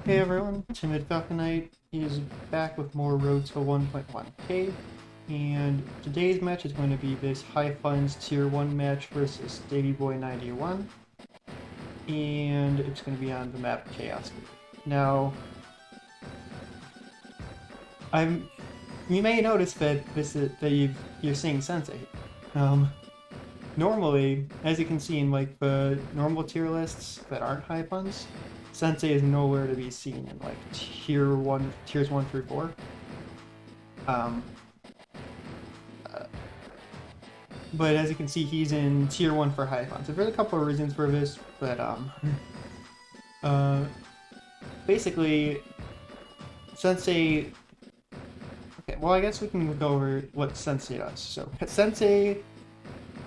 Hey everyone, Timid Falconite is back with more Road to 1.1k, and today's match is going to be this High Funds Tier 1 match versus DavyBoy91, and it's going to be on the map Chaos. Now, I'm you may notice that you're seeing Sensei. Um, Normally, as you can see in like the normal tier lists that aren't high funds, Sensei is nowhere to be seen in like tiers 1 through 4. Um, uh, but as you can see, he's in tier 1 for high funds. There's a couple of reasons for this, but uh, basically, Sensei. Okay, well, I guess we can go over what Sensei does. So Sensei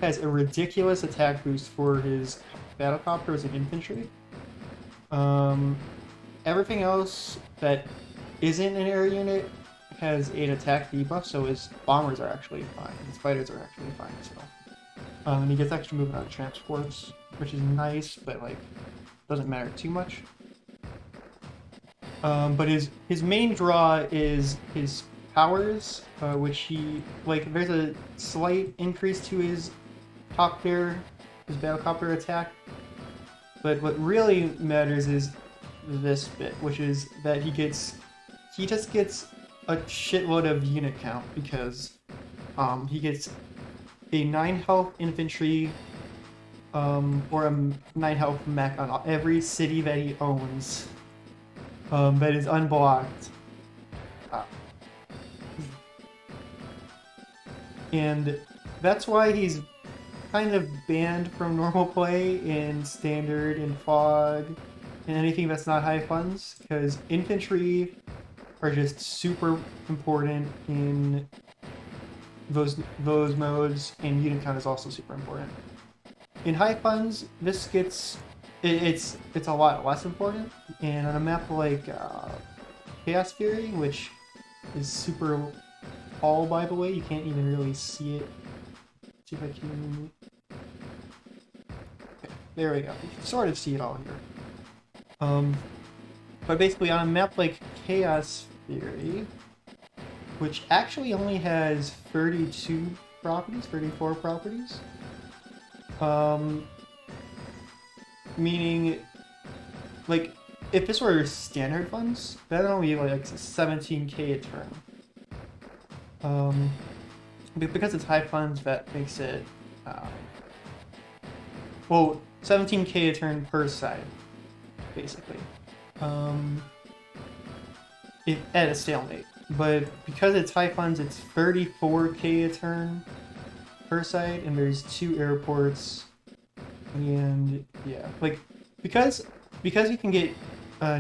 has a ridiculous attack boost for his battlecopters and infantry. Um, Everything else that isn't an air unit has an attack debuff, so his bombers are actually fine, his fighters are actually fine as well. And he gets extra movement on transports, which is nice, but like doesn't matter too much. But his main draw is his powers, which he like. There's a slight increase to his his battlecopter attack. But what really matters is this bit, which is that he just gets a shitload of unit count because he gets a 9 health infantry or a 9 health mech on every city that he owns that is unblocked. Uh, and that's why he's kind of banned from normal play in standard and fog and anything that's not high funds, because infantry are just super important in those modes, and unit count is also super important. In high funds, this gets it's a lot less important, and on a map like Chaos Fury, which is super tall, by the way, you can't even really see it. Let's see if I can. Okay, there we go. You can sort of see it all here. But basically on a map like Chaos Fury, which actually only has 32 properties, 34 properties, meaning, like, if this were standard funds, that'd only be like 17k a turn. Because it's high funds, that makes it, well, 17k a turn per side, basically. At a stalemate. But because it's high funds, it's 34k a turn per side, and there's 2 airports, and yeah, like because you can get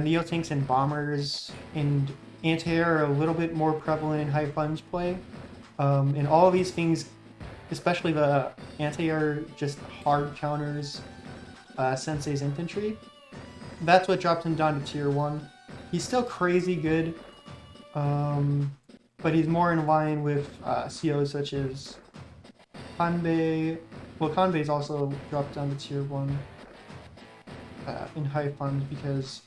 neo tanks and bombers, and anti-air are a little bit more prevalent in high funds play, and all of these things, especially the anti-air, just hard counters Sensei's infantry. That's what dropped him down to tier 1. He's still crazy good, but he's more in line with COs such as Kanbei. Well, Kanbei's also dropped down to tier 1 in high funds because,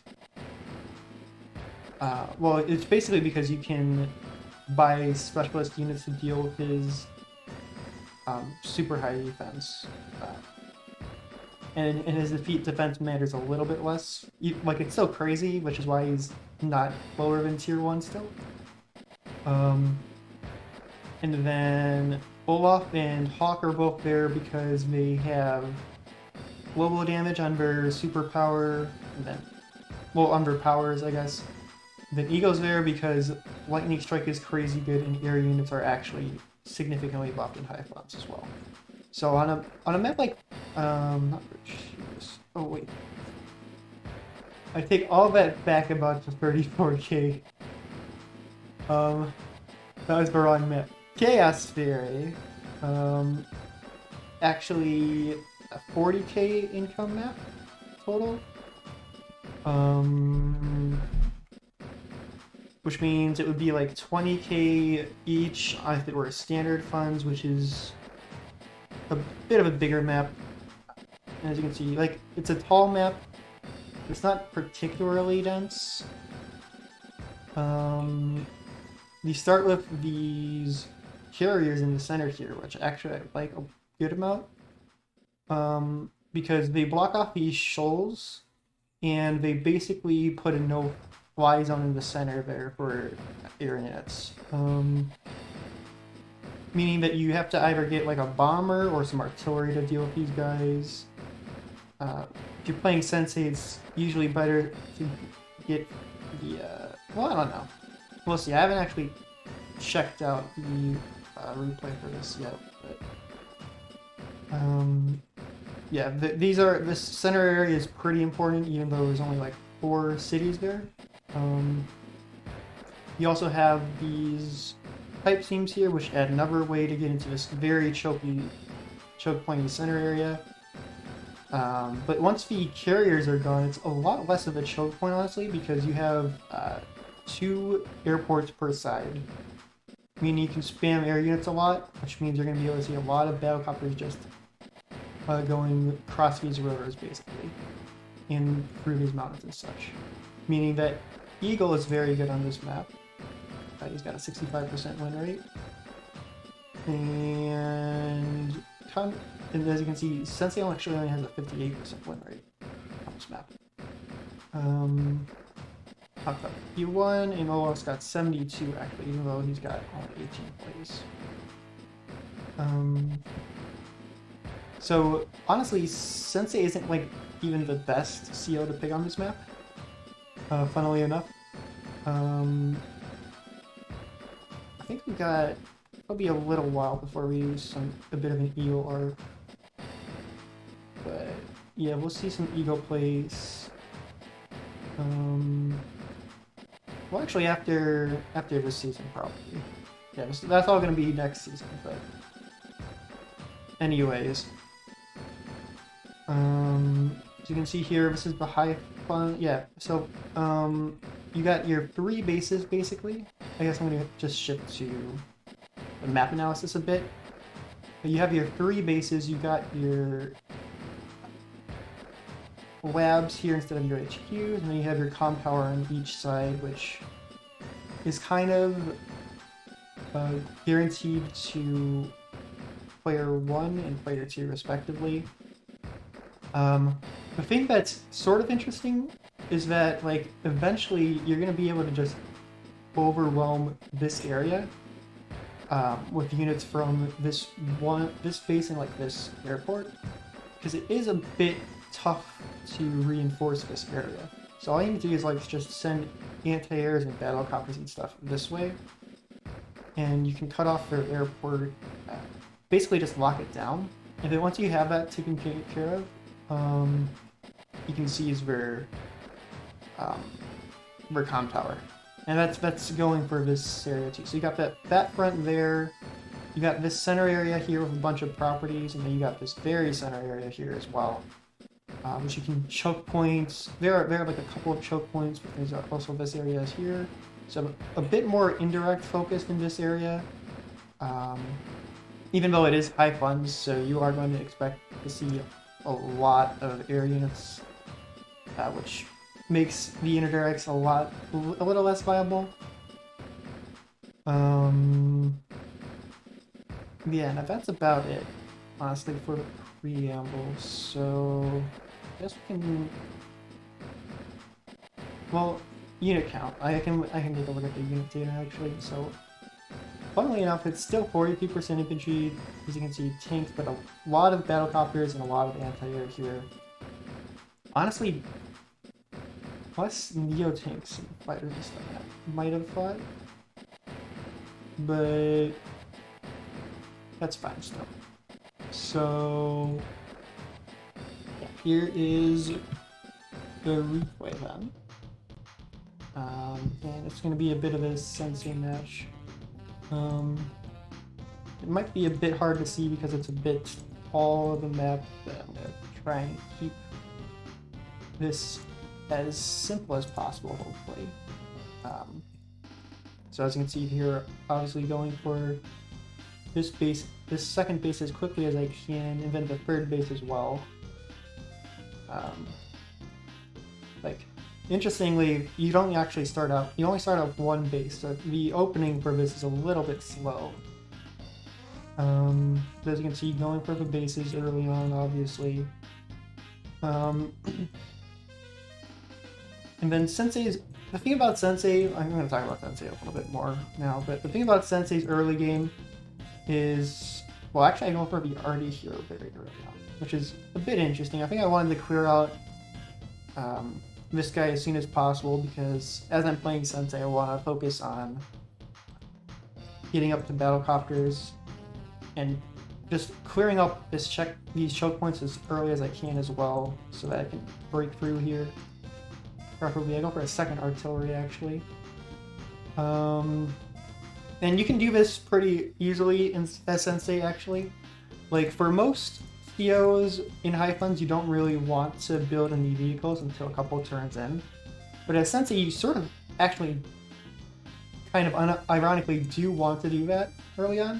well, it's basically because you can buy specialist units to deal with his super high defense. And his defense matters a little bit less. Like, it's still crazy, which is why he's not lower than tier 1 still. And then Olaf and Hawk are both there because they have global damage on their superpower, and then, well, on their powers, I guess. Then Ego's there because Lightning Strike is crazy good, and air units are actually significantly buffed in high funds as well. So on a map like not Virtuous. Oh wait, I take all that back about to 34k. That was the wrong map. Chaos Fury, actually a 40k income map total. Which means it would be like 20k each if it were standard funds, which is a bit of a bigger map. And as you can see, like, it's a tall map, It's not particularly dense. You start with these carriers in the center here, which actually I like a good amount. Because they block off these shoals, and they basically put a no-fly zone in the center there for air units. Meaning that you have to either get like a bomber or some artillery to deal with these guys. If you're playing Sensei, it's usually better to get the, well, I don't know. We'll see. I haven't actually checked out the replay for this yet, but yeah, this center area is pretty important, even though there's only like 4 cities there. You also have these pipe seams here, which add another way to get into this very choke pointy center area. But once the carriers are gone, it's a lot less of a choke point, honestly, because you have 2 airports per side. Meaning you can spam air units a lot, which means you're going to be able to see a lot of battlecopters just going across these rivers, basically, and through these mountains and such. Meaning that Eagle is very good on this map. He's got a 65% win rate. And as you can see, Sensei actually only has a 58% win rate on this map. He almost got 72 actually, even though he's got only 18 plays. So honestly, Sensei isn't like even the best CO to pick on this map. Funnily enough, I think it'll be a little while before we use a bit of an Eagle arc. But yeah, we'll see some Eagle plays. Well, actually, after this season, probably. Yeah, that's all gonna be next season. But anyways, as you can see here, this is the high fun. Yeah, so you got your 3 bases basically. I guess I'm gonna just shift to the map analysis a bit. You have your 3 bases. You got your labs here instead of your HQs, and then you have your comm tower on each side, which is kind of guaranteed to player 1 and player 2 respectively. The thing that's sort of interesting is that, like, eventually you're going to be able to just overwhelm this area with units from this base and like this airport, because it is a bit tough to reinforce this area. So all you need to do is like just send anti-airs and battlecopters and stuff this way, and you can cut off their airport. Basically, just lock it down. And then once you have that taken care of, you can seize their comm tower, and that's going for this area too. So you got that front there. You got this center area here with a bunch of properties, and then you got this very center area here as well. Which you can choke points. There are like a couple of choke points, but there's also this area here. So a bit more indirect focused in this area. Even though it is high funds, so you are going to expect to see a lot of air units, which makes the indirects a little less viable. Yeah, now that's about it, honestly, for the preamble. So I guess we can. Well, unit count. I can take a look at the unit data actually. So, funnily enough, it's still 42% infantry. As you can see, tanks, but a lot of battlecopters and a lot of anti-air here. Honestly, less neo tanks and fighters and stuff like that might have thought, but that's fine still. So yeah, here is the replay then. And it's going to be a bit of a Sensei match. It might be a bit hard to see because it's a bit tall of the map, but I'm going to try and keep this as simple as possible, hopefully. So as you can see here, obviously going for this second base as quickly as I can, and then the third base as well. interestingly, you don't actually start out. You only start out with one base, so the opening for this is a little bit slow. As you can see, going for the bases early on, obviously. And then Sensei's... The thing about Sensei... I'm going to talk about Sensei a little bit more now, but the thing about Sensei's early game is... Well, actually, I go for the RD here very early on, which is a bit interesting. I think I wanted to clear out this guy as soon as possible, because as I'm playing Sensei, I want to focus on getting up to battlecopters and just clearing up these choke points as early as I can as well, so that I can break through here. Preferably, I go for a second artillery, actually. And you can do this pretty easily as Sensei, actually. Like, for most COs in high funds, you don't really want to build any vehicles until a couple turns in. But as Sensei, you sort of actually kind of ironically do want to do that early on,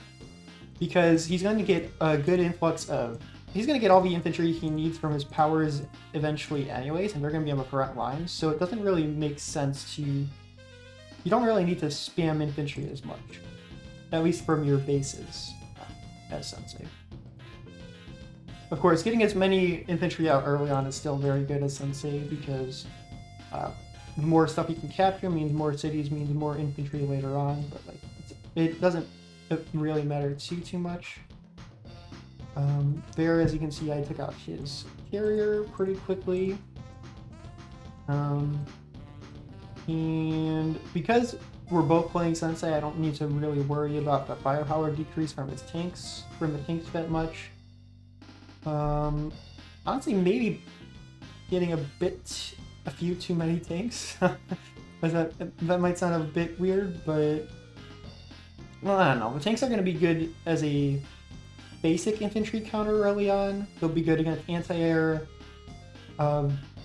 because he's going to get a good influx of... He's going to get all the infantry he needs from his powers eventually anyways, and they're going to be on the front lines, so it doesn't really make sense to... You don't really need to spam infantry as much, at least from your bases as Sensei. Of course, getting as many infantry out early on is still very good as Sensei, because the more stuff you can capture means more cities, means more infantry later on, but like it doesn't really matter too much. There, as you can see, I took out his carrier pretty quickly. And because we're both playing Sensei, I don't need to really worry about the firepower decrease from the tanks that much. Honestly, maybe getting a few too many tanks. that might sound a bit weird, but well, I don't know. The tanks are going to be good as a basic infantry counter early on. They'll be good against anti-air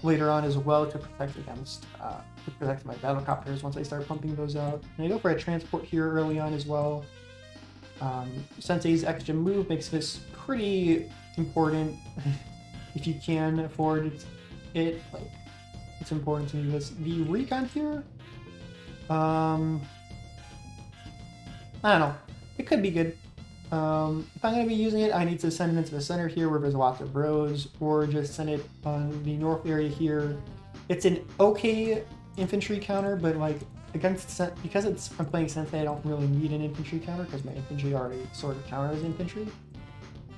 later on as well to protect my battlecopters once I start pumping those out. And I go for a transport here early on as well. Sensei's extra move makes this pretty important if you can afford it. Like, it's important to me. The recon here, I don't know. It could be good. If I'm going to be using it, I need to send it into the center here where there's lots of rows, or just send it on the north area here. It's an okay infantry counter, but like because I'm playing Sensei, I don't really need an infantry counter because my infantry already sort of counters infantry.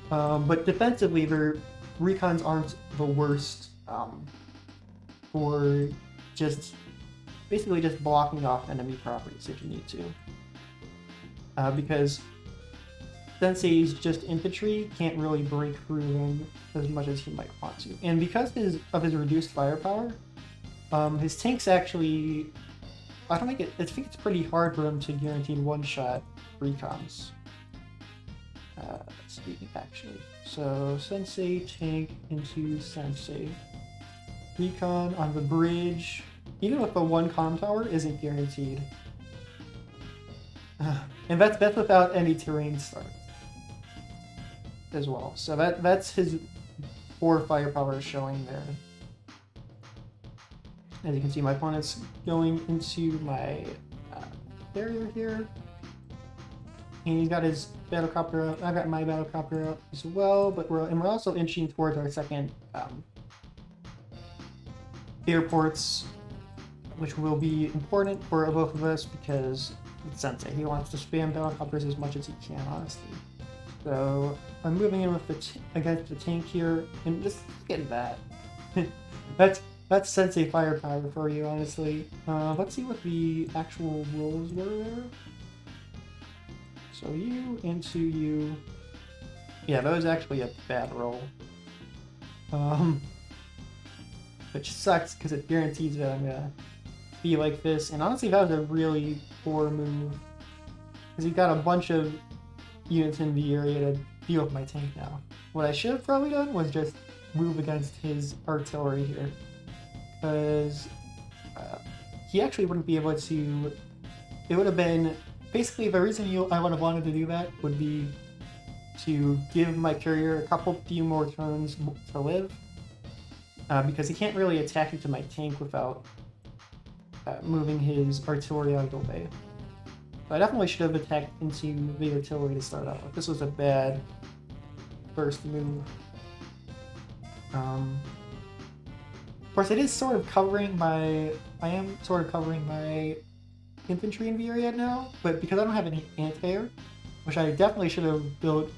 But defensively, their recons aren't the worst for basically just blocking off enemy properties if you need to. Because Sensei's just infantry can't really break through them as much as he might want to. And because of his reduced firepower, his tanks actually... I think it's pretty hard for him to guarantee one-shot recons. Let's see, actually. So, Sensei, tank into Sensei. Recon on the bridge, even with the one comm tower, isn't guaranteed. And that's without any terrain starts as well. So that's his 4 firepower showing there. As you can see, my opponent's going into my barrier here. And he's got his battlecopter out. I've got my battlecopter out as well, but we're also inching towards our second airports, which will be important for both of us because it's Sensei. He wants to spam battlecopters as much as he can, honestly. So I'm moving in with against the tank here, and just get that. That's Sensei firepower for you, honestly. Let's see what the actual rolls were there. So you into you. Yeah, that was actually a bad roll. Which sucks because it guarantees that I'm gonna be like this. And honestly, that was a really poor move. Because he got a bunch of units in the area to deal with my tank now. What I should have probably done was just move against his artillery here. Because he actually wouldn't be able to... It would have been... Basically, the reason I would have wanted to do that would be to give my courier a few more turns to live. Because he can't really attack into my tank without moving his artillery out of the way. So I definitely should have attacked into the artillery to start out with. This was a bad first move. Of course, it is sort of covering my... I am sort of covering my infantry in the area now, but because I don't have any anti-air, which I definitely should have built,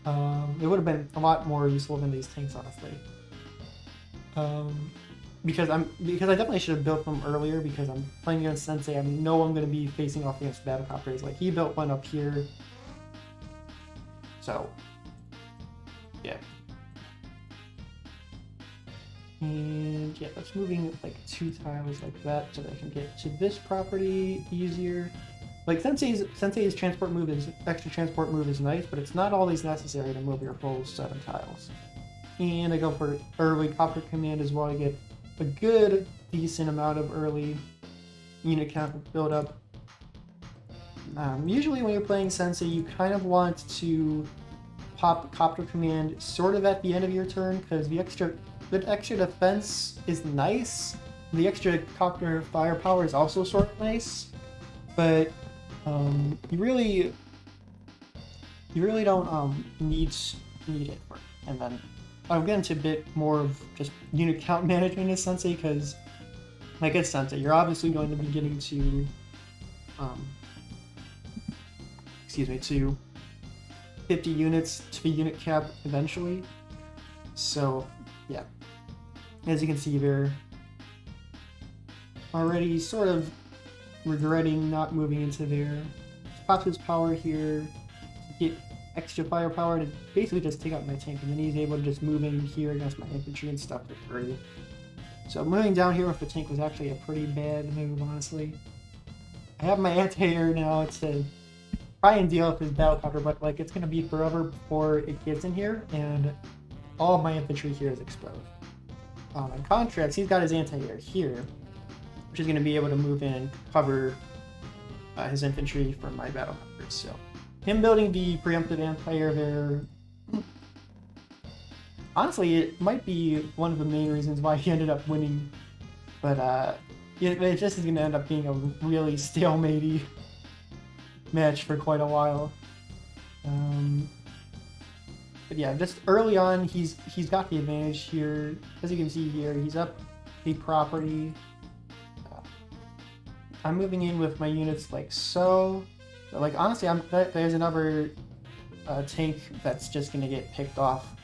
it would have been a lot more useful than these tanks, honestly. Because I definitely should have built them earlier, because I'm playing against Sensei. I know I'm going to be facing off against battlecopters. Like, he built one up here. So, yeah. And yeah, that's moving like 2 tiles like that so that I can get to this property easier. Like Sensei's transport move is extra transport move is nice, but it's not always necessary to move your full 7 tiles. And I go for early copter command as well. I get a good decent amount of early unit count build up. Usually when you're playing Sensei, you kind of want to pop copter command sort of at the end of your turn, because the extra defense is nice. The extra copter firepower is also sort of nice, but you really don't need it for it. And then I'll get into a bit more of just unit count management as Sensei, because like as Sensei, you're obviously going to be getting to to 50 units to the unit cap eventually. So yeah, as you can see, they're already sort of regretting not moving into there. Pops his power here to get extra firepower to basically just take out my tank, and then he's able to just move in here against my infantry and stuff for free. So moving down here with the tank was actually a pretty bad move, honestly. I have my anti-air now to try and deal with his battlecopter, but like it's gonna be forever before it gets in here, and all of my infantry here is exposed. In contrast, he's got his anti-air here, which is going to be able to move in and cover his infantry from my battlecopters. So, him building the preemptive anti-air there, honestly, it might be one of the main reasons why he ended up winning. But it just is going to end up being a really stalematy match for quite a while. But yeah, just early on, he's got the advantage here. As you can see here, he's up the property. I'm moving in with my units like so. But like honestly, there's another tank that's just gonna get picked off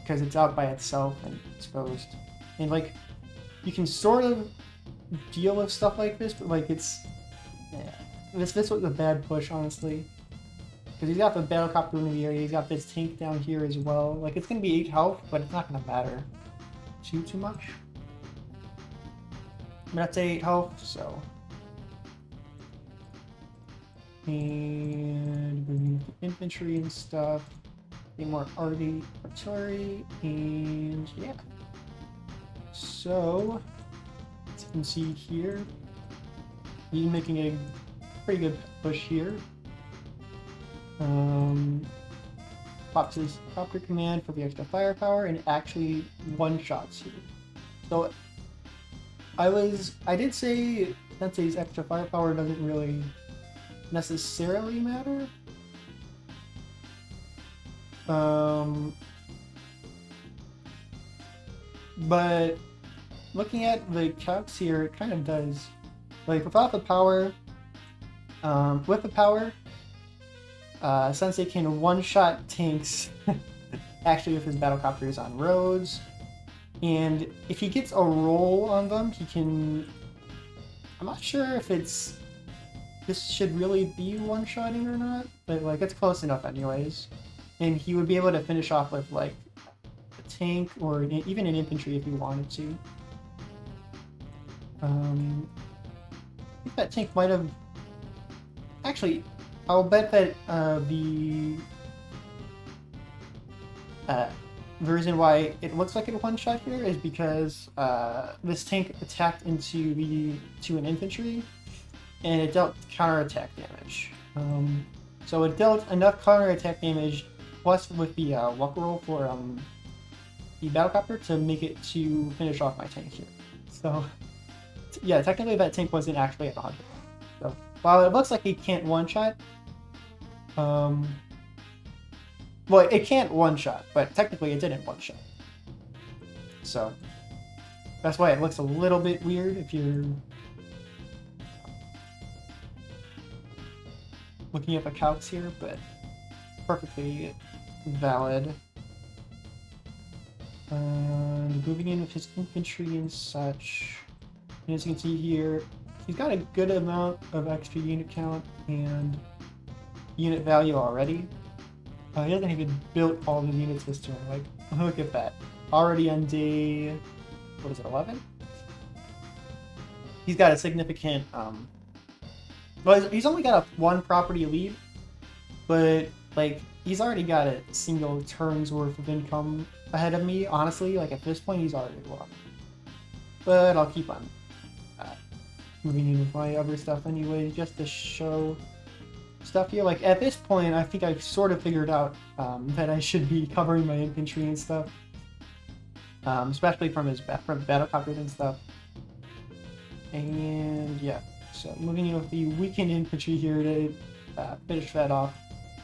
because it's out by itself and exposed. And like, you can sort of deal with stuff like this, but like this was a bad push, honestly. Because he's got the battlecopter in the area, he's got this tank down here as well. Like, it's going to be 8 health, but it's not going to matter too much. But that's 8 health, so... And bringing the infantry and stuff. Get more artillery, and yeah. So, as you can see here, he's making a pretty good push here. Pops his copter command for the extra firepower and actually one-shots here. So I did say Sensei's extra firepower doesn't really necessarily matter. But looking at the calcs here, it kind of does. Like without the power, with the power, Sensei can one-shot tanks actually with his battlecopters on roads, and if he gets a roll on them, he can... I'm not sure if this should really be one-shotting or not, but like it's close enough anyways. And he would be able to finish off with like a tank or even an infantry if he wanted to. I think that tank might have... Actually, I'll bet that the reason why it looks like it one-shot here is because this tank attacked into an infantry, and it dealt counterattack damage. So it dealt enough counterattack damage, plus with the luck roll for the battlecopter, to make it to finish off my tank here. So yeah, technically that tank wasn't actually at 100. So while it looks like he can't one-shot, well, it can't one-shot, but technically it didn't one-shot. So that's why it looks a little bit weird if you're looking up accounts here, but perfectly valid. Moving in with his infantry and such. And as you can see here, he's got a good amount of extra unit count and unit value already. He hasn't even built all the units this turn. Like, look at that. Already on day, what is it, 11? He's got a significant, well, he's only got a 1 property lead, but, like, he's already got a single turn's worth of income ahead of me. Honestly, like, at this point, he's already won. But I'll keep on moving in with my other stuff anyway, just to show stuff here. Like, at this point, I think I've sort of figured out that I should be covering my infantry and stuff. Especially from battlecopters and stuff. And yeah, so moving in with the weakened infantry here to finish that off.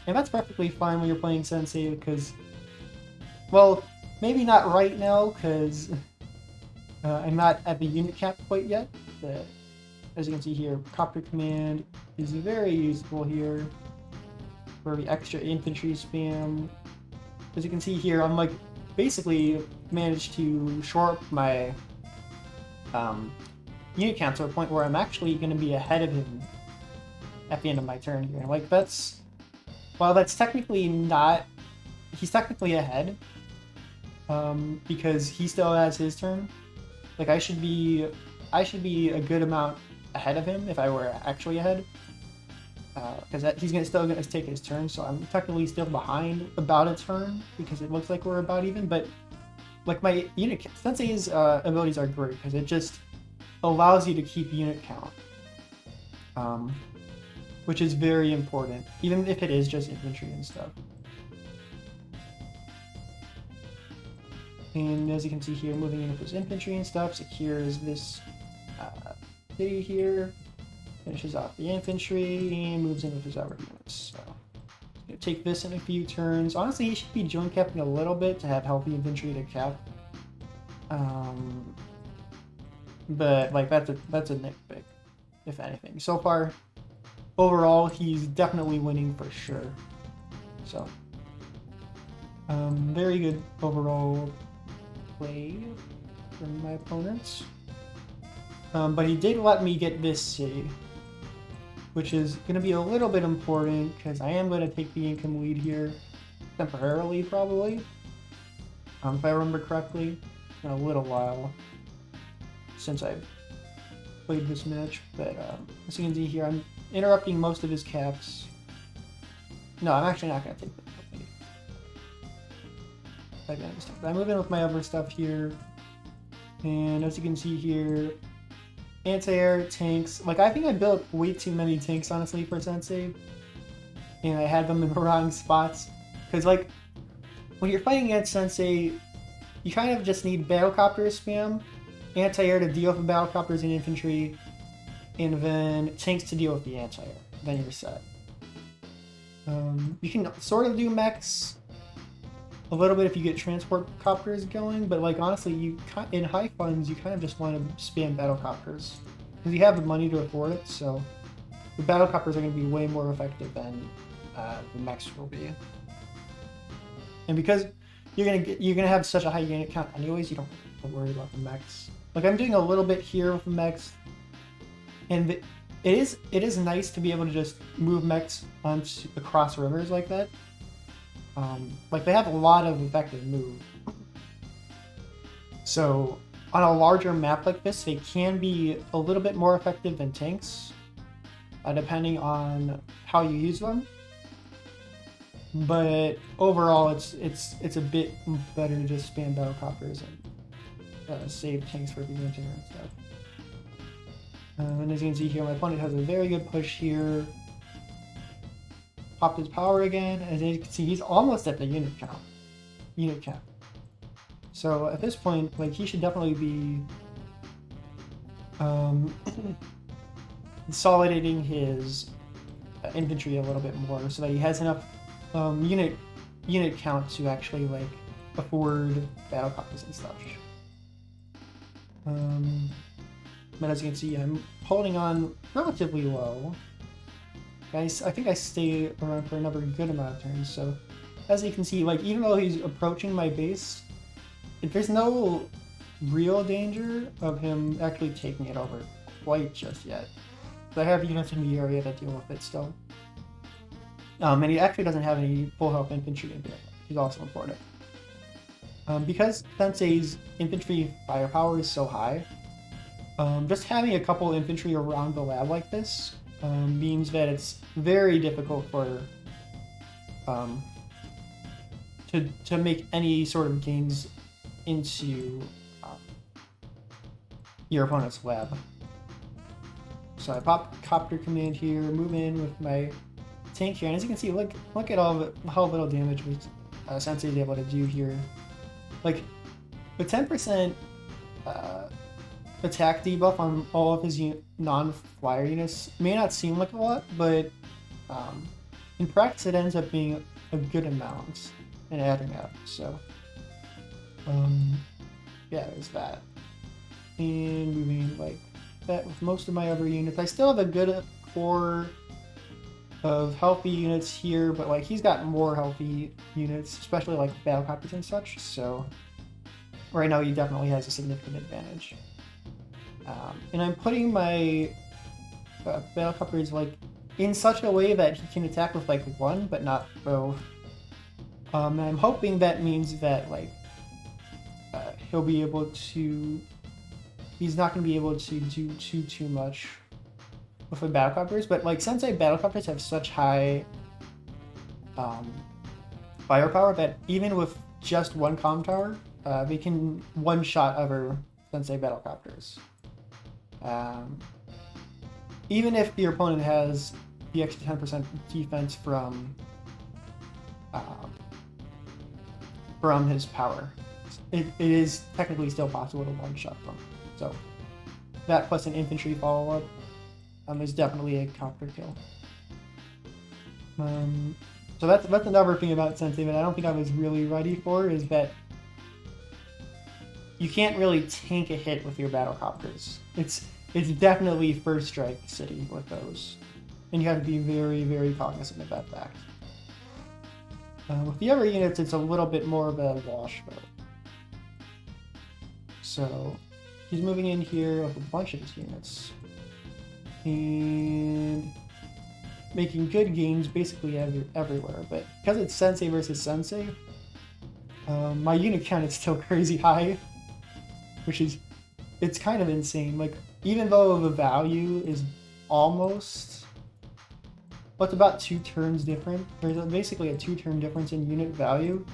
And that's perfectly fine when you're playing Sensei because, well, maybe not right now because I'm not at the unit cap quite yet. But as you can see here, Copter Command is very useful here for the extra infantry spam. As you can see here, I'm like basically managed to shore up my unit count to a point where I'm actually going to be ahead of him at the end of my turn here. Like that's, while that's technically not, he's technically ahead because he still has his turn. Like I should be a good amount ahead of him if I were actually ahead. Because he's still going to take his turn, so I'm technically still behind about a turn because it looks like we're about even. But like my unit Sensei's abilities are great because it just allows you to keep unit count, which is very important, even if it is just infantry and stuff. And as you can see here, moving in with his infantry and stuff, secures this city here. Finishes off the infantry and moves in with his other units. So he's gonna take this in a few turns. Honestly, he should be joint capping a little bit to have healthy infantry to cap. But like that's a nitpick, if anything. So far, overall, he's definitely winning for sure. So very good overall play from my opponents. But he did let me get this city, which is going to be a little bit important because I am going to take the income lead here temporarily, probably. If I remember correctly, it's been a little while since I've played this match. But as you can see here, I'm interrupting most of his caps. No, I'm actually not going to take the lead. I move in with my other stuff here. And as you can see here, anti-air tanks. Like, I think I built way too many tanks, honestly, for Sensei. And I had them in the wrong spots. Because, like, when you're fighting against Sensei, you kind of just need battlecopter spam, anti-air to deal with the battlecopters and infantry, and then tanks to deal with the anti-air. Then you're set. You can sort of do mechs a little bit if you get transport copters going, but like honestly, in high funds you kind of just want to spam battlecopters because you have the money to afford it. So the battlecopters are going to be way more effective than the mechs will be, and because you're gonna have such a high unit count anyways, you don't have to worry about the mechs. Like I'm doing a little bit here with the mechs, and it is nice to be able to just move mechs across rivers like that. Like they have a lot of effective move. So on a larger map like this, they can be a little bit more effective than tanks, depending on how you use them. But overall, it's a bit better to just spam battlecopters and save tanks for the interior and stuff. And as you can see here, my opponent has a very good push here. Popped his power again, as you can see, he's almost at the unit count. So at this point, like he should definitely be um, consolidating his infantry a little bit more so that he has enough unit count to actually like afford battle copters and stuff. But as you can see, I'm holding on relatively low. Guys, I think I stay around for another good amount of turns. So as you can see, like even though he's approaching my base, there's no real danger of him actually taking it over quite just yet. I have units in the area that deal with it still. And he actually doesn't have any full health infantry in here, which is also important. Because Sensei's infantry firepower is so high, just having a couple infantry around the lab like this means that it's very difficult for to make any sort of gains into your opponent's lab. So I pop copter command here, move in with my tank here, and as you can see, look at how little damage Sensei is able to do here. Like, the 10% attack debuff on all of his non-flyer units may not seem like a lot, but in practice it ends up being a good amount and adding up. So, yeah, there's that. And moving like that with most of my other units. I still have a good core of healthy units here, but like he's got more healthy units, especially like battle copters and such. So right now he definitely has a significant advantage. And I'm putting my battle copters like in such a way that he can attack with like one, but not both. And I'm hoping that means that like he'll be able to. He's not going to be able to do too much with the battlecopters, but like Sensei battlecopters have such high firepower that even with just one comm tower, they can one-shot other Sensei battlecopters. Even if your opponent has the extra 10% defense from his power, it is technically still possible to one-shot them. So that plus an infantry follow-up is definitely a copter kill. So that's another thing about Sensei that I don't think I was really ready for, is that you can't really tank a hit with your battlecopters. It's definitely first strike city with those, and you have to be very, very cognizant of that fact. With the other units, it's a little bit more of a wash though. So he's moving in here with a bunch of his units and making good gains basically everywhere. But because it's Sensei versus Sensei, my unit count is still crazy high, it's kind of insane. Like, even though the value is almost, what's about 2 turns different? There's basically a 2-turn difference in unit value,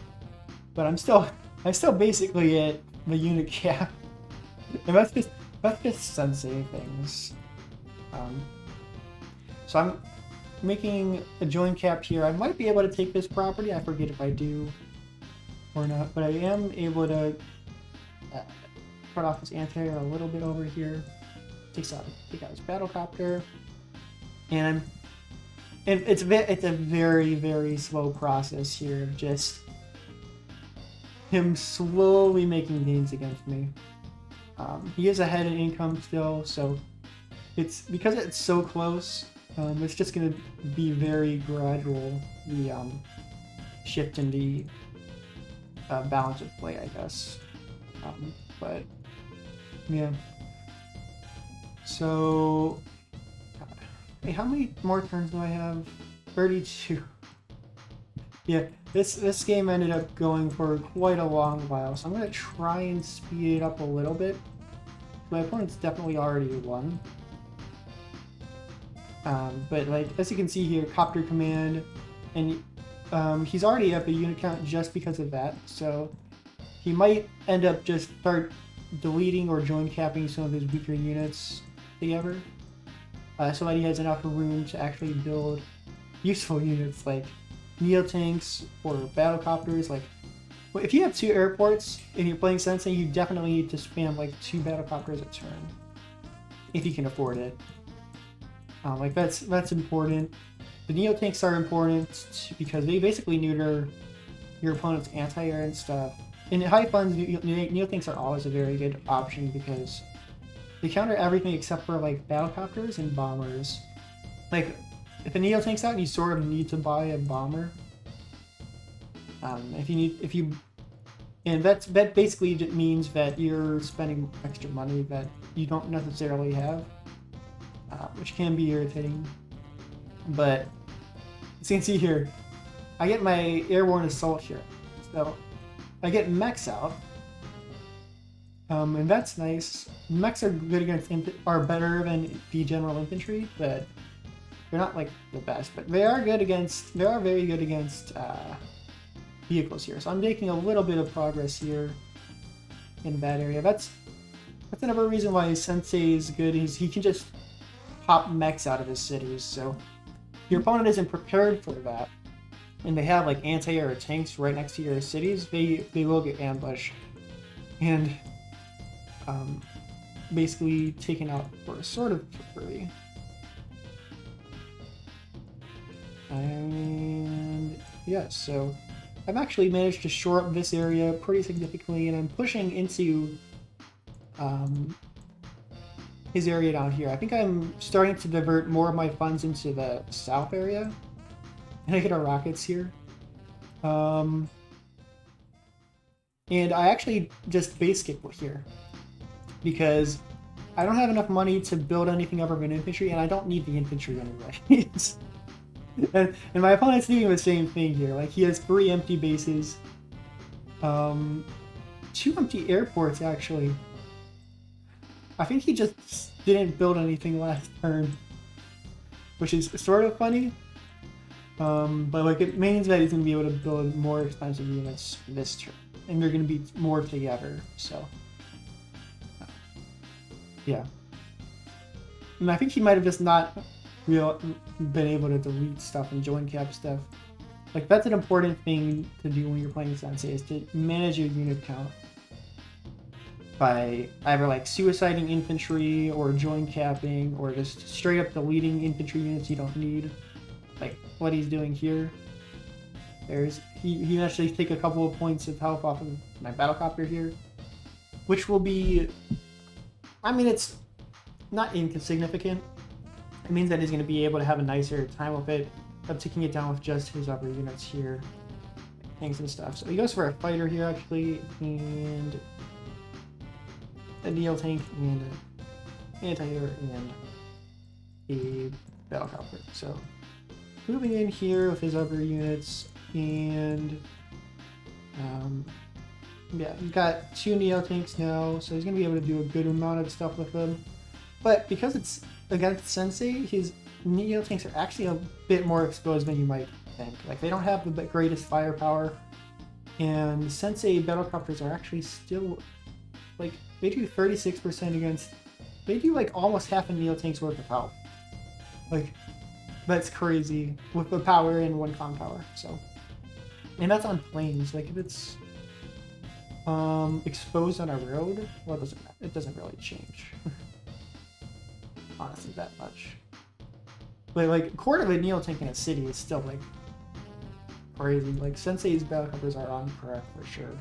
but I'm still basically at the unit cap. And that's just Sensei things. So I'm making a join cap here. I might be able to take this property. I forget if I do or not, but I am able to cut off his anti-air a little bit over here. Take out his battlecopter, and it's a very, very slow process here of just him slowly making gains against me. He is ahead in income still, so it's because it's so close. It's just going to be very gradual, the shift in the balance of play, I guess. But yeah. So, wait, how many more turns do I have? 32. Yeah, this game ended up going for quite a long while, so I'm going to try and speed it up a little bit. My opponent's definitely already won. But like, as you can see here, copter command, and he's already up a unit count just because of that, so he might end up just start deleting or join capping some of his weaker units together, so that he has enough room to actually build useful units like neo-tanks or battlecopters. Like, if you have 2 airports and you're playing Sensei, you definitely need to spam like 2 battlecopters a turn. if you can afford it. Like that's important. The Neo tanks are important because they basically neuter your opponent's anti-air and stuff. In high funds, Neo tanks are always a very good option because they counter everything except for like battlecopters and bombers. Like if a Neo tank's out, you sort of need to buy a bomber. And that basically means that you're spending extra money that you don't necessarily have, which can be irritating. But as you can see here, I get my airborne assault here, so I get mechs out, and that's nice. Mechs are good against are better than the general infantry, but they're not like the best. But they are good against. They are very good against vehicles here. So I'm making a little bit of progress here in that area. That's another reason why Sensei is good. Is he can just pop mechs out of his cities. So if your opponent isn't prepared for that, and they have like anti-air tanks right next to your cities, they will get ambushed and basically taken out for sort of free. And yeah, so I've actually managed to shore up this area pretty significantly, and I'm pushing into his area down here. I think I'm starting to divert more of my funds into the south area. And I get our rockets here. And I actually just base skip here because I don't have enough money to build anything other than infantry, and I don't need the infantry anyway. and my opponent's doing the same thing here. Like, he has 3 empty bases, 2 empty airports actually. I think he just didn't build anything last turn, which is sort of funny. But like, it means that he's gonna be able to build more expensive units this turn, and they're gonna be more together. So, yeah. And I think he might have just not been able to delete stuff and join cap stuff. Like, that's an important thing to do when you're playing Sensei, is to manage your unit count by either like suiciding infantry or join capping or just straight up deleting infantry units you don't need. Like what he's doing here. He actually take a couple of points of health off of my battlecopter here, which will be, I mean, it's not insignificant. It means that he's going to be able to have a nicer time with it, of taking it down with just his other units here, tanks and stuff. So he goes for a fighter here actually, and a Neo tank, and an anti-air, and a battlecopter. So moving in here with his other units, and yeah, he's got 2 Neo tanks now, so he's gonna be able to do a good amount of stuff with them. But because it's against Sensei, his Neo tanks are actually a bit more exposed than you might think. Like, they don't have the greatest firepower, and Sensei battlecopters are actually still, like, they do 36% against, they do like almost half a Neo tank's worth of health. Like, that's crazy with the power and 1 con power. So, and that's on planes. Like, if it's exposed on a road, well, it doesn't really change. Honestly, that much. But like, quarter of a Neo tank in a city is still like crazy. Like, Sensei's battlecopters are on correct for sure.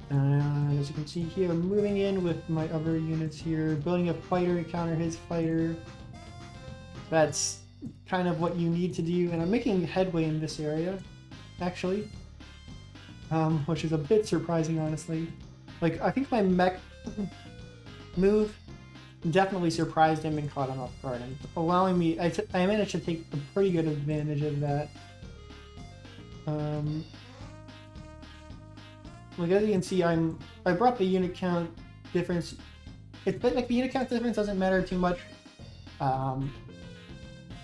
And as you can see here, I'm moving in with my other units here, building a fighter to counter his fighter. That's kind of what you need to do, and I'm making headway in this area, actually, which is a bit surprising, honestly. Like, I think my mech move definitely surprised him and caught him off guard, and allowing me, I managed to take a pretty good advantage of that. Like, as you can see, I brought the unit count difference. But like, the unit count difference doesn't matter too much.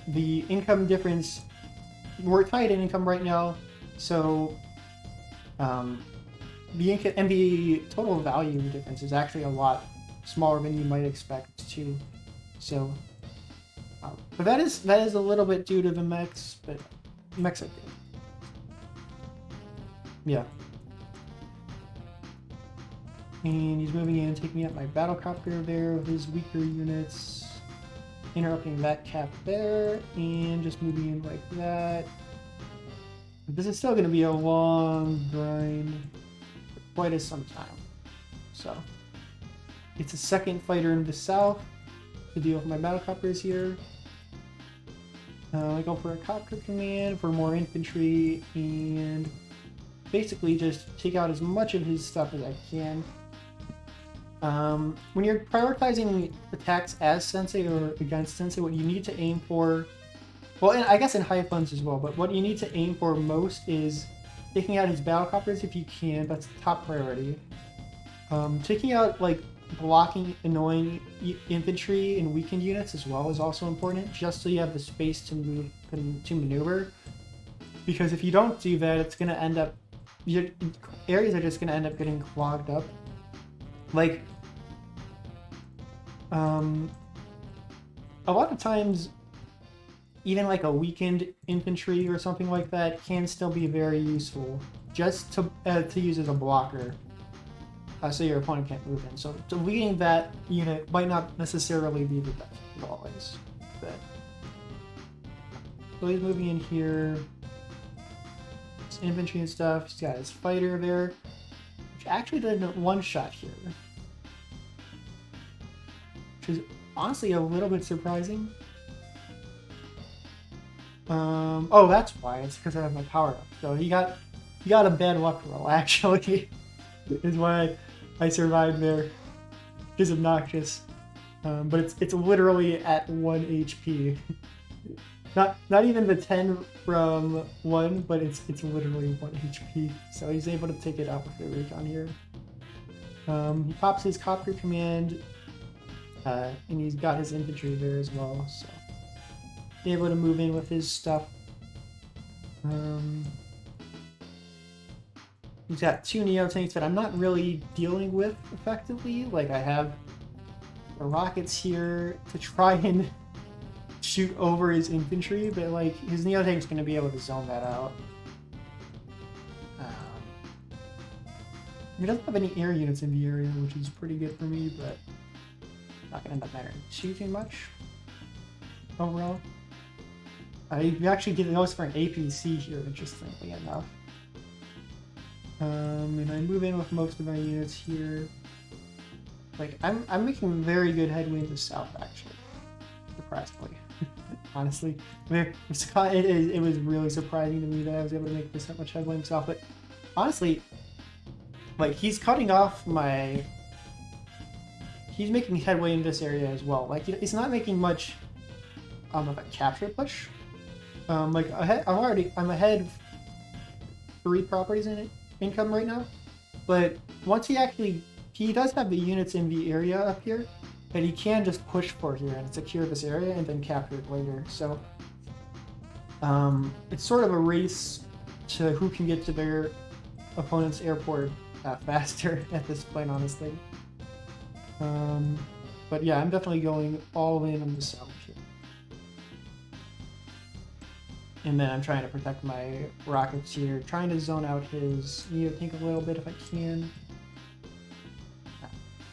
The income difference, we're tied in income right now, so the total value difference is actually a lot smaller than you might expect to. So, but that is a little bit due to the mechs, but mechs are good. Yeah. And he's moving in, taking out my battlecopter there with his weaker units, interrupting that cap there, and just moving in like that. But this is still going to be a long grind for quite a some time. So it's a second fighter in the south to deal with my battlecopters here. I go for a copter command for more infantry and basically just take out as much of his stuff as I can. When you're prioritizing attacks as Sensei or against Sensei, what you need to aim for, well, and I guess in high funds as well, but what you need to aim for most is taking out his battlecopters if you can. That's top priority. Taking out like blocking annoying infantry and weakened units as well is also important, just so you have the space to move to maneuver. Because if you don't do that, it's going to end up, your areas are just going to end up getting clogged up. Like, a lot of times, even like a weakened infantry or something like that can still be very useful, just to use as a blocker. So your opponent can't move in. So leading that unit might not necessarily be the best always. But so he's moving in here. His infantry and stuff. He's got his fighter there, which actually did a one-shot here, which is honestly a little bit surprising. Oh, that's why. It's because I have my power up. So he got a bad luck roll actually. Is why I survived there. It's obnoxious, but it's literally at 1 HP. not even the 10 from 1, but it's literally 1 HP. So he's able to take it out with the recon here. He pops his copter command, and he's got his infantry there as well. So he's able to move in with his stuff. He's got 2 Neo tanks that I'm not really dealing with effectively. Like, I have the rockets here to try and shoot over his infantry, but like his Neo tank's going to be able to zone that out. He doesn't have any air units in the area, which is pretty good for me, but not going to end up mattering too much overall. You actually get those for an APC here, interestingly enough. And I move in with most of my units here. Like, I'm making very good headway in the south, actually. Surprisingly. Honestly. I mean, it was really surprising to me that I was able to make this that much headway in the south, but honestly, like, he's cutting off my... He's making headway in this area as well. Like, he's not making much of a capture push. Like, I'm ahead 3 properties in income right now, but once he does have the units in the area up here that he can just push for here and secure this area and then capture it later. So it's sort of a race to who can get to their opponent's airport faster at this point, honestly. But yeah, I'm definitely going all in on the south here. And then I'm trying to protect my rockets here, trying to zone out his Neo tank a little bit if I can.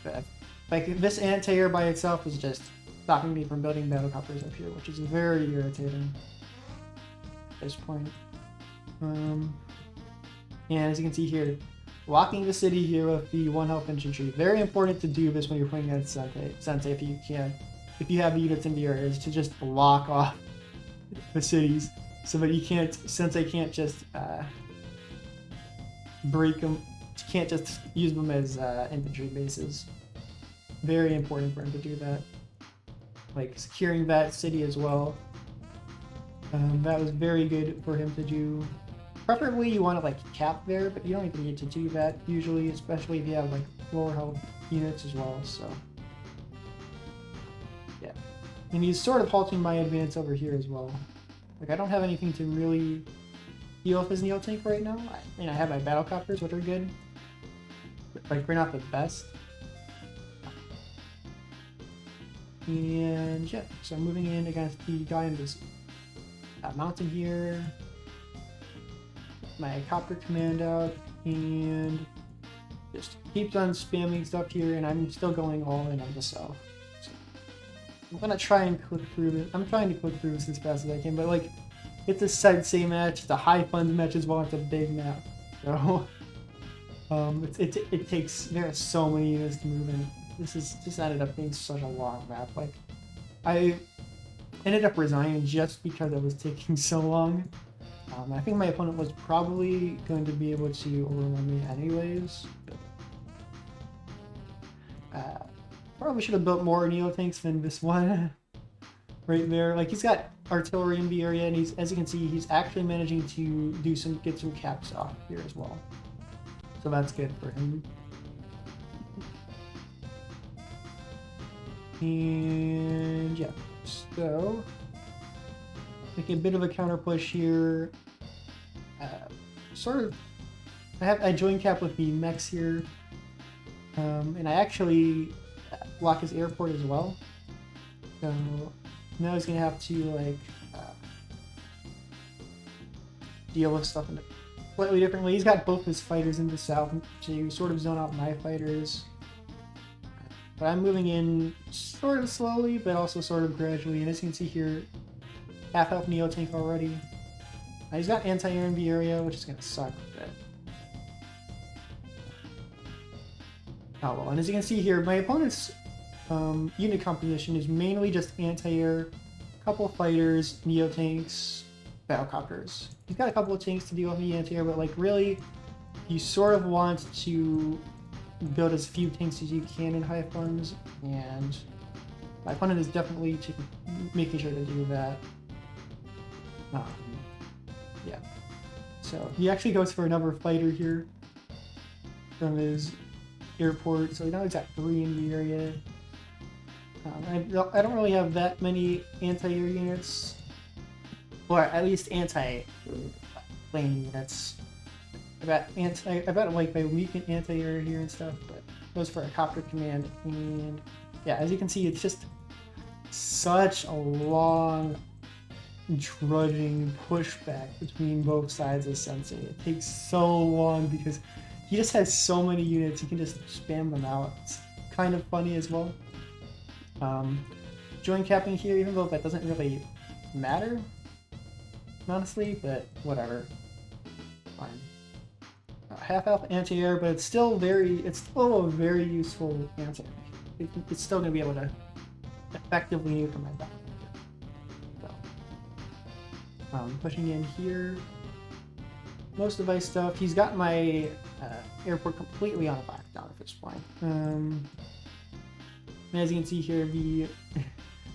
But like, this anti-air by itself is just stopping me from building battlecopters up here, which is very irritating at this point. And as you can see here, blocking the city here with the 1 health infantry. Very important to do this when you're playing against Sensei if you can. If you have units in the area, is to just block off the cities so that Sensei can't just break them. Can't just use them as infantry bases. Very important for him to do that. Like, securing that city as well. That was very good for him to do. Preferably you want to like cap there, but you don't even need to do that usually, especially if you have like lower health units as well. So yeah, and he's sort of halting my advance over here as well. Like, I don't have anything to really deal with his Neo tank right now. I mean, I have my battlecopters, which are good, but like, they're not the best. And yeah, so I'm moving in against the guy in this mountain here. My copter command out, and just keeps on spamming stuff here, and I'm still going all in on the south. So I'm gonna try and click through this. I'm trying to click through this as fast as I can, but like, it's a Sensei match, it's a high funds match as well, it's a big map. So it takes, there are so many units to move in. This is just ended up being such a long map. Like, I ended up resigning just because it was taking so long. I think my opponent was probably going to be able to overwhelm me anyways. Probably should have built more Neo tanks than this one right there. Like, he's got artillery in the area, and he's, as you can see, he's actually managing to get some caps off here as well. So that's good for him. And yeah, so making a bit of a counter push here. Sort of, I join cap with the mechs here, and I actually block his airport as well. So now he's gonna have to like deal with stuff in a slightly different way. He's got both his fighters in the south to sort of zone out my fighters. But I'm moving in sort of slowly, but also sort of gradually. And as you can see here, half health Neo tank already. He's got anti-air in the area, which is going to suck a bit. Oh well, and as you can see here, my opponent's unit composition is mainly just anti-air, couple fighters, Neo tanks, battlecopters. He's got a couple of tanks to deal with the anti-air, but like really, you sort of want to build as few tanks as you can in high funds, and my opponent is definitely making sure to do that. Yeah, so he actually goes for another fighter here from his airport, so now he's got 3 in the area. I don't really have that many anti-air units, or at least anti-plane units. I got like my weakened anti-air here and stuff, but goes for a copter command, and yeah, as you can see, it's just such a long drudging pushback between both sides of Sensei. It takes so long because he just has so many units, he can just spam them out. It's kind of funny as well. Join capping here, even though that doesn't really matter, honestly, but whatever. Fine. Half health anti-air, but it's still a very useful anti-air. It's still going to be able to effectively neutralize my back. So, pushing in here. Most of my stuff. He's got my airport completely on lockdown at this point. And as you can see here, the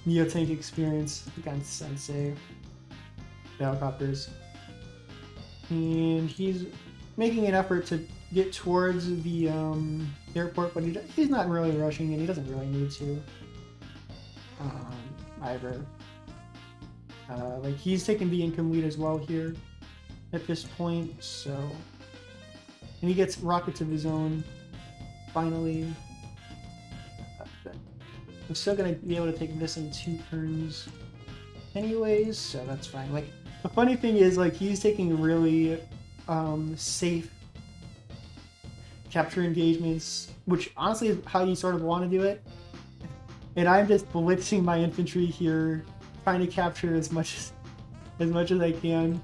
Neo tank experience against Sensei battlecopters, and he's making an effort to get towards the airport, but he's not really rushing, and he doesn't really need to either. Like, he's taking the income lead as well here at this point, so, and he gets rockets of his own finally. I'm still gonna be able to take this in 2 turns anyways, so that's fine. Like, the funny thing is, like, he's taking really safe capture engagements, which honestly is how you sort of want to do it. And I'm just blitzing my infantry here, trying to capture as much as I can.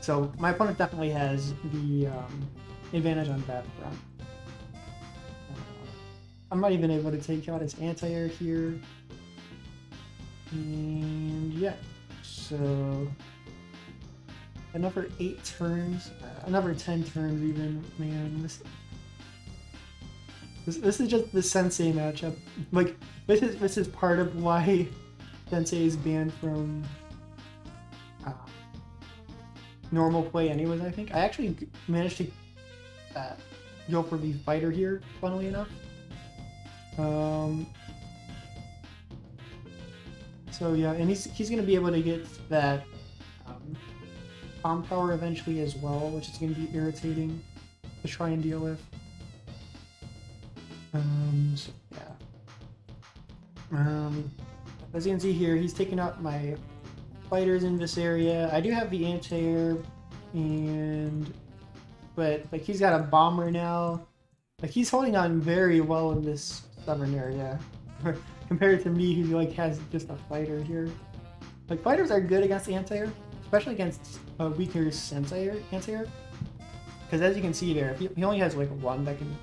So my opponent definitely has the advantage on that front. I'm not even able to take out his anti-air here. And yeah, so another 8 turns, another 10 turns even, man. This is just the Sensei matchup. Like, this is part of why Sensei is banned from normal play anyways, I think. I actually managed to go for the fighter here, funnily enough. So yeah, and he's going to be able to get that bomb power eventually as well, which is going to be irritating to try and deal with. So yeah. As you can see here, he's taking out my fighters in this area. I do have the anti-air, and but like he's got a bomber now. Like he's holding on very well in this southern area, compared to me, who like has just a fighter here. Like fighters are good against anti-air, especially against weaker Sensei anti-air. Because as you can see there, he only has like one that can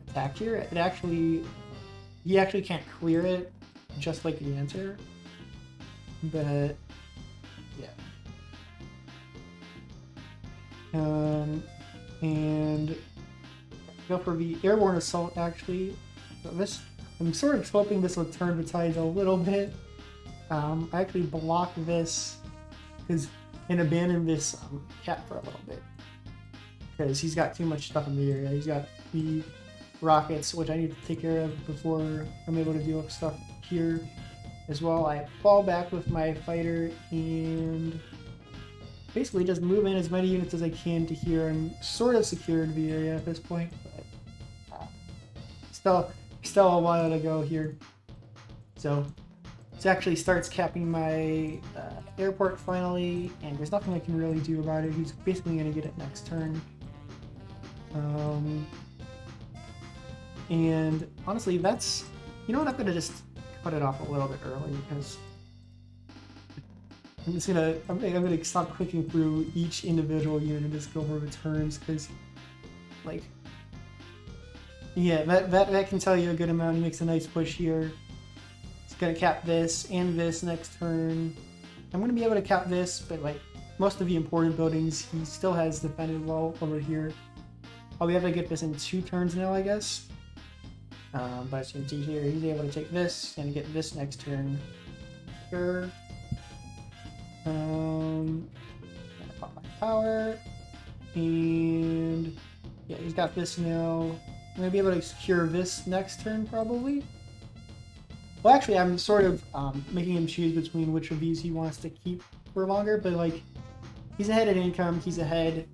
attack here. It actually, he actually can't clear it, just like the anti-air. But yeah. And go for the airborne assault actually. So this, I'm sort of hoping this will turn the tides a little bit. I actually blocked this and abandoned this cat for a little bit because he's got too much stuff in the area. He's got the rockets, which I need to take care of before I'm able to deal with stuff here as well. I fall back with my fighter and basically just move in as many units as I can to here. I'm sort of secured the area at this point, but still a while to go here. So this actually starts capping my airport finally, and there's nothing I can really do about it. He's basically going to get it next turn. And honestly, that's, you know what, I'm going to just cut it off a little bit early because I'm gonna stop clicking through each individual unit and just go over the turns, because like, yeah, that can tell you a good amount. He makes a nice push here. He's gonna cap this and this next turn. I'm gonna be able to cap this, but like most of the important buildings he still has defended well over here. I'll be able to get this in 2 turns now, I guess. But as you can see here, he's able to take this and get this next turn. Sure. Pop my power, and yeah, he's got this now. I'm gonna be able to secure this next turn probably. Well, actually, I'm sort of making him choose between which of these he wants to keep for longer. But like, he's ahead in income. He's ahead.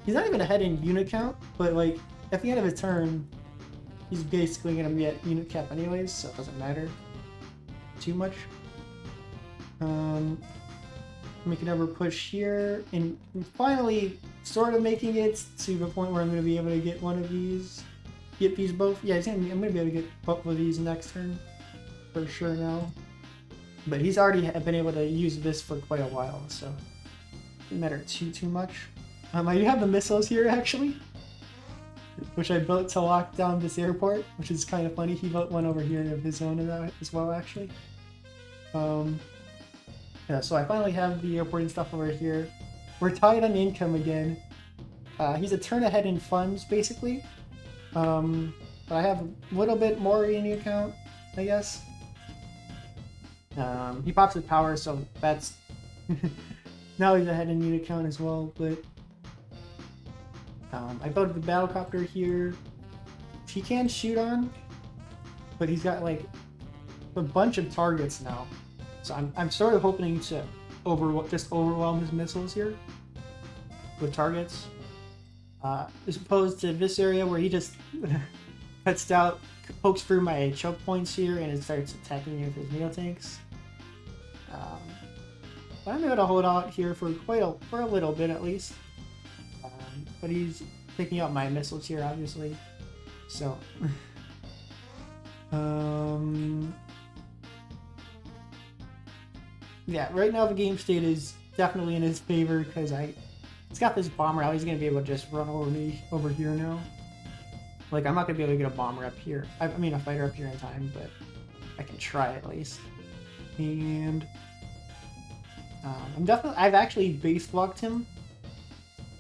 He's not even ahead in unit count. But like, at the end of a turn, he's basically gonna be at unit cap anyways, so it doesn't matter too much. Making another push here, and finally sort of making it to the point where I'm going to be able to get one of these, get these both. Yeah, I'm going to be able to get both of these next turn for sure now. But he's already been able to use this for quite a while, so it doesn't matter too much. I do have the missiles here actually, which I built to lock down this airport, which is kind of funny. He built one over here of his own as well actually. Yeah, so I finally have the airport and stuff over here. We're tied on income again. He's a turn ahead in funds, basically. But I have a little bit more in the account, I guess. He pops his power, so that's... now he's ahead in the account as well, but... I built the battlecopter here. He can shoot on, but he's got, like, a bunch of targets now. So I'm sort of hoping to just overwhelm his missiles here with targets, as opposed to this area where he just cuts out, pokes through my choke points here, and it starts attacking me with his neo tanks. But I'm able to hold out here for a little bit at least. But he's taking out my missiles here, obviously. So. Yeah, right now the game state is definitely in his favor because he's got this bomber out. He's going to be able to just run over me over here now. Like, I'm not going to be able to get a bomber up here. I mean, a fighter up here in time, but I can try at least. And I've actually base blocked him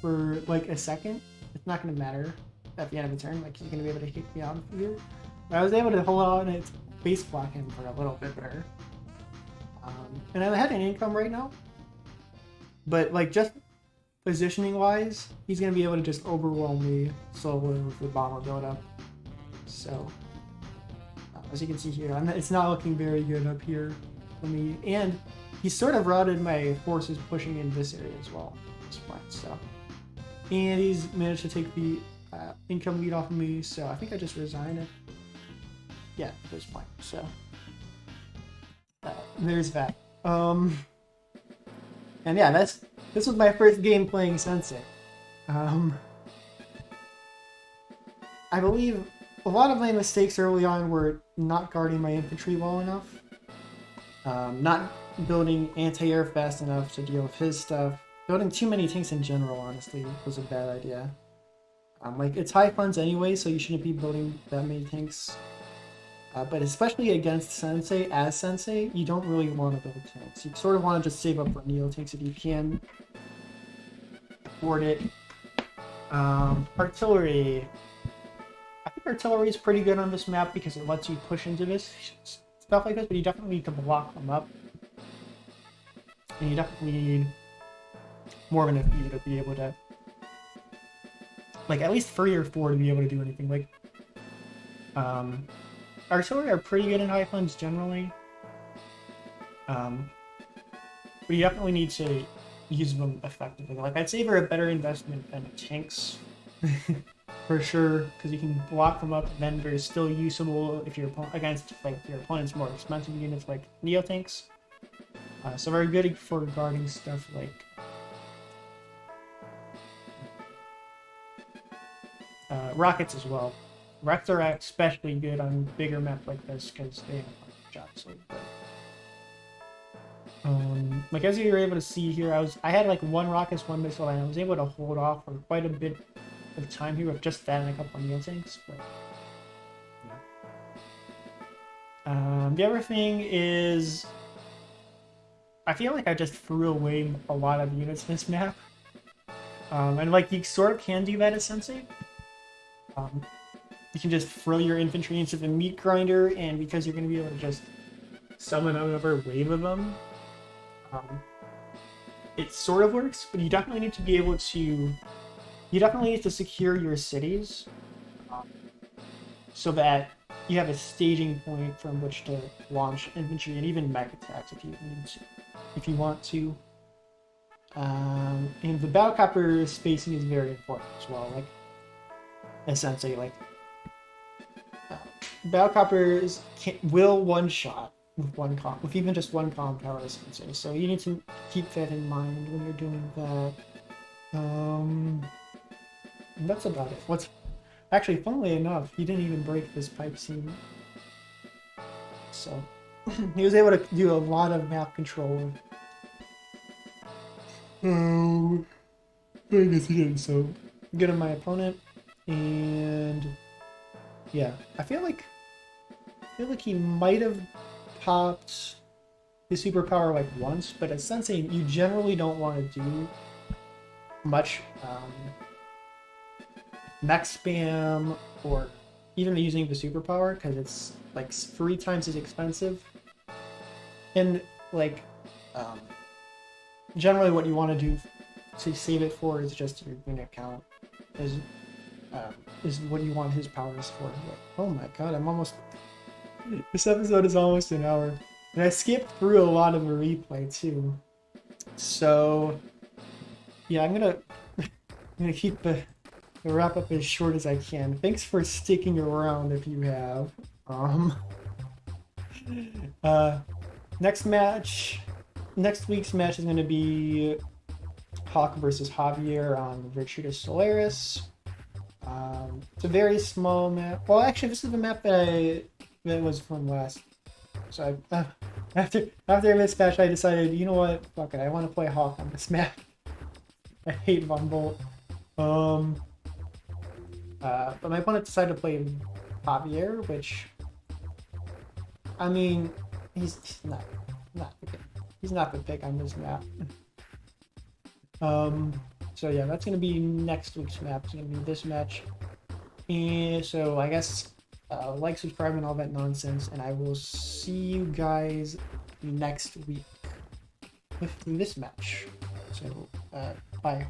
for like a second. It's not going to matter at the end of the turn. Like, he's going to be able to kick me out of here. But I was able to hold on and base block him for a little bit better. And I'm ahead in income right now, but like just positioning wise, he's gonna be able to just overwhelm me slowly with the bomber buildup. So as you can see here, it's not looking very good up here for me, and he's sort of routed my forces pushing in this area as well at this point. So, and he's managed to take the income lead off of me. So I think I just resign it. Yeah, at this point. So. There's that. And yeah, this was my first game playing Sensei. Um, I believe a lot of my mistakes early on were not guarding my infantry well enough, not building anti-air fast enough to deal with his stuff. Building too many tanks in general, honestly, was a bad idea. Like, it's high funds anyway, so you shouldn't be building that many tanks. But especially against Sensei, as Sensei, you don't really want to build tanks. You sort of want to just save up for Neo tanks if you can afford it. Artillery. I think artillery is pretty good on this map because it lets you push into this stuff like this, but you definitely need to block them up. And you definitely need more of an FE to be able to, like, at least 3 or 4 to be able to do anything. Like, artillery are pretty good in high funds generally. But you definitely need to use them effectively. Like, I'd say they're a better investment than tanks. For sure, because you can block them up, and then they're still usable if you're against like your opponent's more expensive units like Neo tanks. So very good for guarding stuff like rockets as well. Rockets are especially good on bigger maps like this because they have shots like that. Like as you're able to see here, I had like 1 rocket, 1 missile, and I was able to hold off for quite a bit of time here with just that and a couple of Neo tanks. But yeah. The other thing is, I feel like I just threw away a lot of units this map. And like you sort of can do that as Sensei. You can just throw your infantry into the meat grinder, and because you're going to be able to just summon another wave of them, it sort of works, but you definitely need to be able to... You definitely need to secure your cities so that you have a staging point from which to launch infantry and even mech attacks if you need to, if you want to. And the battlecopter spacing is very important as well. Like, as Sensei, like battlecopters will one-shot with even just 1 comm tower as Sensei. So you need to keep that in mind when you're doing that. And that's about it. Actually, funnily enough, he didn't even break this pipe seam. So he was able to do a lot of map control. I guess he didn't. So good on my opponent, and yeah, I feel like he might have popped his superpower like once, but as Sensei, you generally don't want to do much mech spam or even using the superpower because it's like 3 times as expensive. And like generally what you want to do to save it for is just your unit count is what you want his powers for. But, oh my god, this episode is almost an hour. And I skipped through a lot of the replay too. So yeah, I'm gonna keep the wrap up as short as I can. Thanks for sticking around if you have. Next week's match is going to be Hawk versus Javier on Virtutus Solaris. It's a very small map. Well, actually, this is the map that was from last. So after this match, I decided, you know what, fuck it, I want to play Hawk on this map. I hate Von Bolt. But my opponent decided to play Javier, which, I mean, he's not the pick on this map. So yeah, that's gonna be next week's map. It's gonna be this match, and so I guess like, subscribe, and all that nonsense, and I will see you guys next week with this match. So bye.